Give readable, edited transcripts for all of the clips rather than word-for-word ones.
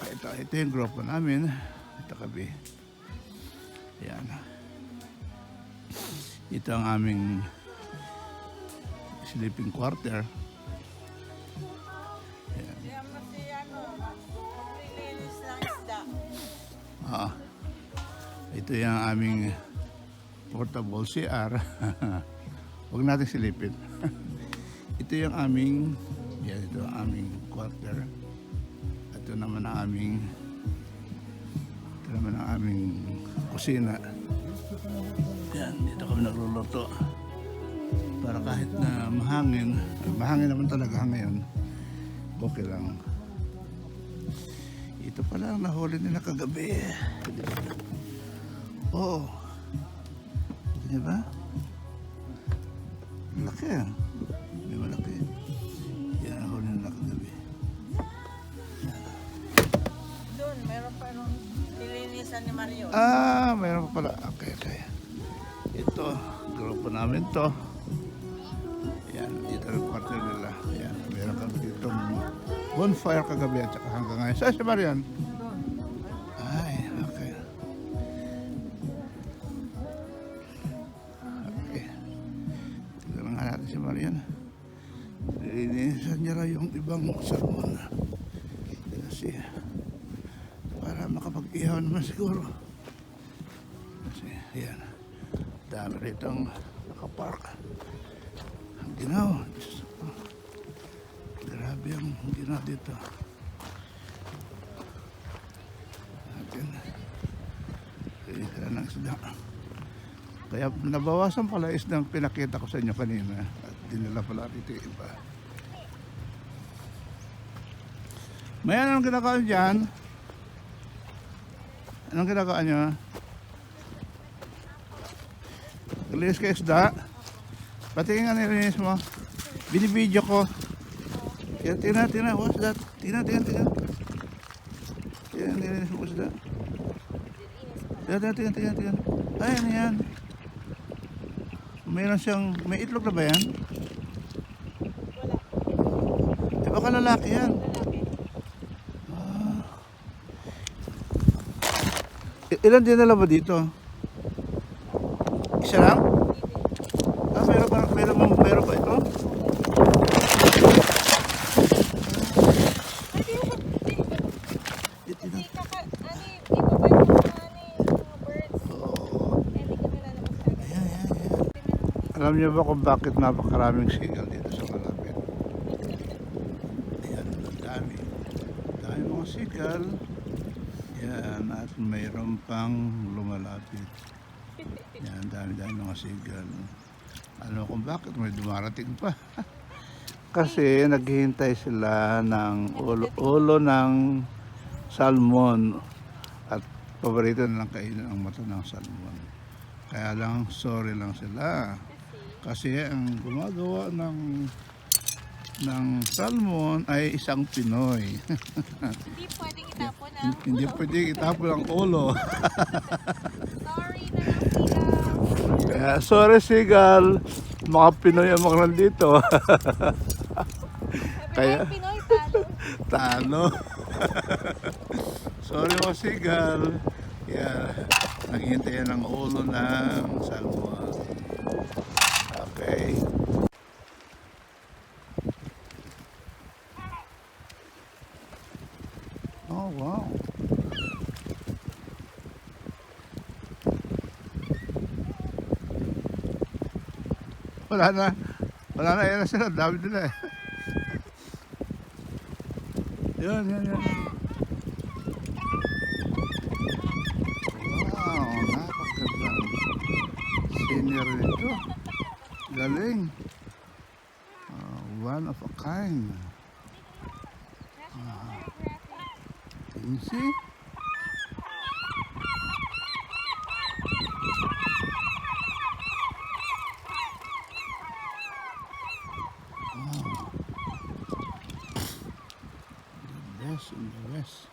Ito yung grupo namin. Ito kabi. Yan. Ito ang aming sleeping quarter. Yan. Ito yung aming portable CR. Huwag natin silipin. Ito yung aming, yan, ito ang aming quarter. Ito naman ang aming kusina. Yan, dito kami nagluluto. Para kahit na mahangin naman talaga ngayon, okay lang. Ito pala ang nahuli nila kagabi. Oo. Diba? Malaki ah. May malaki. Yan ang huli nila kagabi. Doon, meron pa nung nilinisan ni Mario. Mayroon pa pala. Okay. Ito, grupo namin to. Yan, dito ang quarter nila. Yan, meron kami dito bonfire kagabi at saka hanggang ngayon. Saan si Marian? Ay, okay. Okay. Tignan nga natin si Marian. Linisan niya lang yung ibang salmon. Kasi para makapag-ihaw naman siguro. Kasi, yan. Dami rito ang nakapark. Ang ginaw. Grabe ang ginaw dito. Atin. Kaya ng isda. Kaya nabawasan pala isdang pinakita ko sa inyo kanina. At dinala pala dito yung iba. May anong ginagawa dyan? Anong ginagawa nyo? Nalinis ka isda? Patingin nga nilinis mo. Binibidyo ko. Tingnan. What's that? Tingnan. Tingnan, nilinis mo isda. Tingnan. Ay, ano yan? Mayroon siyang, may itlog na ba yan? Wala. Baka lalaki yan. Ilan dinala ba dito? Isa lang? Meron ba ito? Alam niyo ba kung bakit napakaraming seagull dito sa malapit? Ayan, dami mga seagull. Yan, at mayroon pang lumalapit. Yan, dami mga seagull. Ano kung bakit may dumarating pa? Kasi naghihintay sila ng ulo ng salmon at paborito nilang kainin ang mata ng salmon. Kaya lang, sorry lang sila. Kasi ang gumagawa ng salmon ay isang Pinoy. Hindi pwedeng itapon ah. Hindi pwedeng itapon ang ulo. Sorry na lang sila. Kaya, sorry Seagull, mga Pinoy ang mga nandito. Kaya, Pinoy, talo. Sorry mga Seagull. Kaya, naghihintay ng ulo ng salmon. Okay. Oh, wow. Wala na, yan na sila, dami nila eh. Yan. Wow, napakagandang scenery nito. Galing. One of a kind. Can you see? In the west.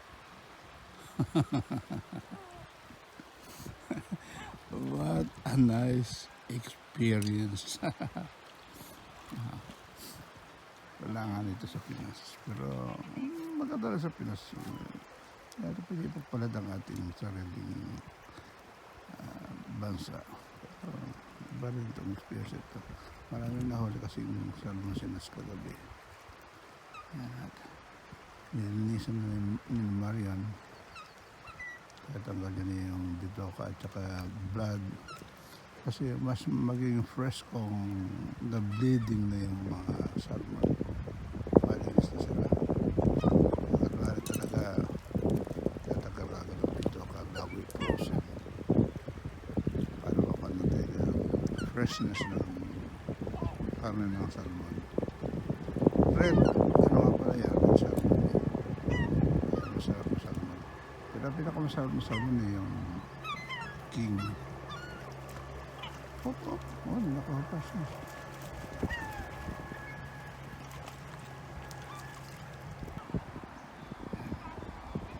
What a nice experience. Kailangan ito sa Pinas. Pero maganda rin sa Pinas. Kaya ito pinipagpalad ang ating sariling bansa. Iba rin itong experience ito. Maraming nahuli kasi yung salmon sinas kagabi. Yan at nilinisan na ni Marian. Kaya tanggal niya yung bitoka at saka blood. Kasi mas maging fresh kung na-bleeding na yung mga salmon. Malinis na sila. At talaga tatagal agad ang bitoka bago i-frozen. Para mapanatay na freshness ng karne ng salmon. Red, ano nga pala yan? Salmon. Masarap na salmon. Pero ang pinakamasarap na salmon yung king. Hop, hop. Oh, nakahapas na.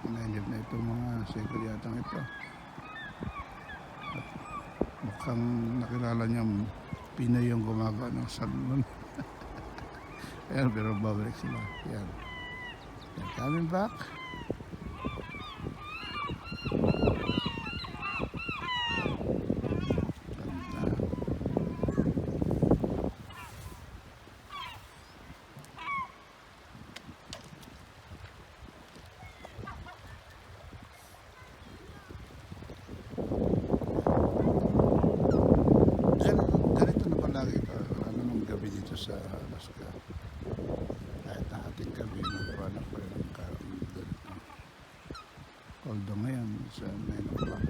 Nandiyan na itong mga seagull yatang ito. At mukhang nakilala niyang Pinoy yung gumagawa ng salmon. Ayan, pero babalik sila. Ayan. They're coming back. Ganito na palagi ito. Ano nung gabi dito sa Alaska. Kahit na ating gabi, magpanak pa rin ang ganito. Although ngayon, sa 9 o'clock,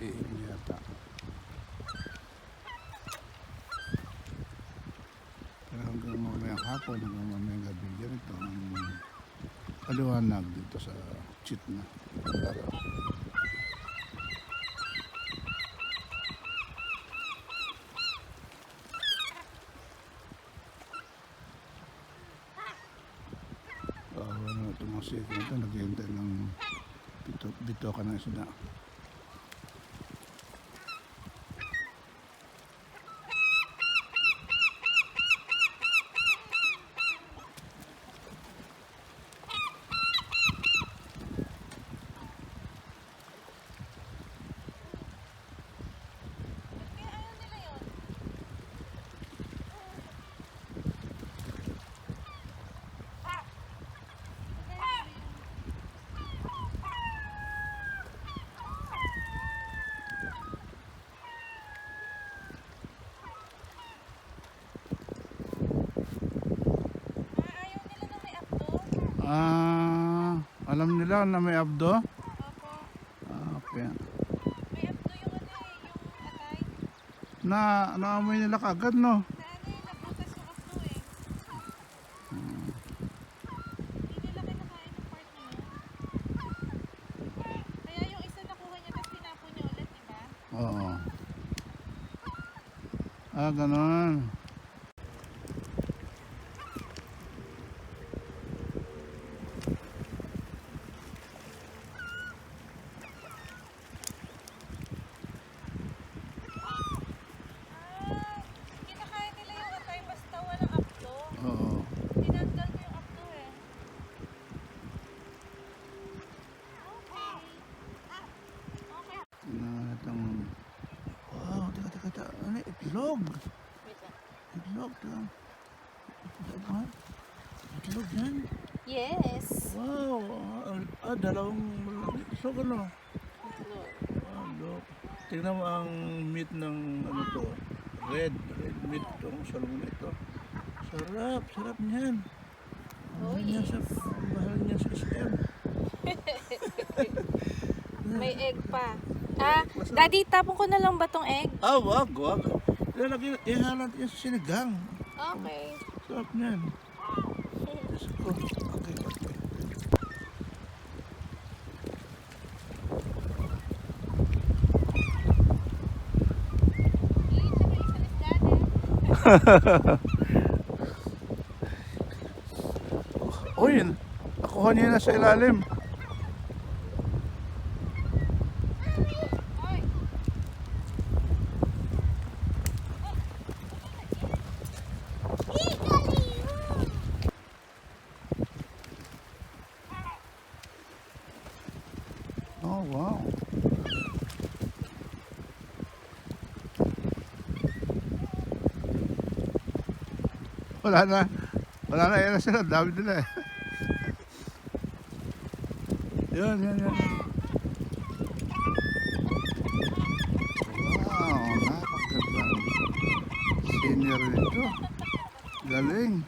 AM yata. Pero hanggang mamayang hapon, hanggang mamayang gabi, ganito ang paliwanag dito sa Chitna. Ano itong mga siko ito, naghihintay ng bitoka ng isda. Alam nila na may abdo? Opo. Okay. May abdo yung atay. Naamoy nila kaagad, no? Nabutas yung abdo eh. Hindi nila kinakain ng part na yun. Kaya yung isa nakuha niya tapos tinapon niya ulit, diba? Oo. Ganon. Kinakain nila yung atay basta walang abdo. Oo. Tinanggal ko yung abdo eh. Okay. Okay. Itong... Wow, teka. Ano, itlog. Wait lang. Itlog, teka. Itlog yan. Yes. Wow. Dalawang itlog, ano? Itlog. Look. Tingnan mo ang meat ng ano to. Red meat itong salmon ito. Sarap niyan. Oh, Mahal niya sa SM. May egg pa. Daddy, tapon ko na lang ba tong egg? Wag. Ihalan natin sa sinigang. Okay. Sarap niyan. Diyos ko. Okay. Uy, nakuha niya na sa ilalim. Oh, wow. Wala na. Wala na. Yan na sila. Dami nila eh. Yan, yan, yan. Wow, napakagandang senior nito. Galing.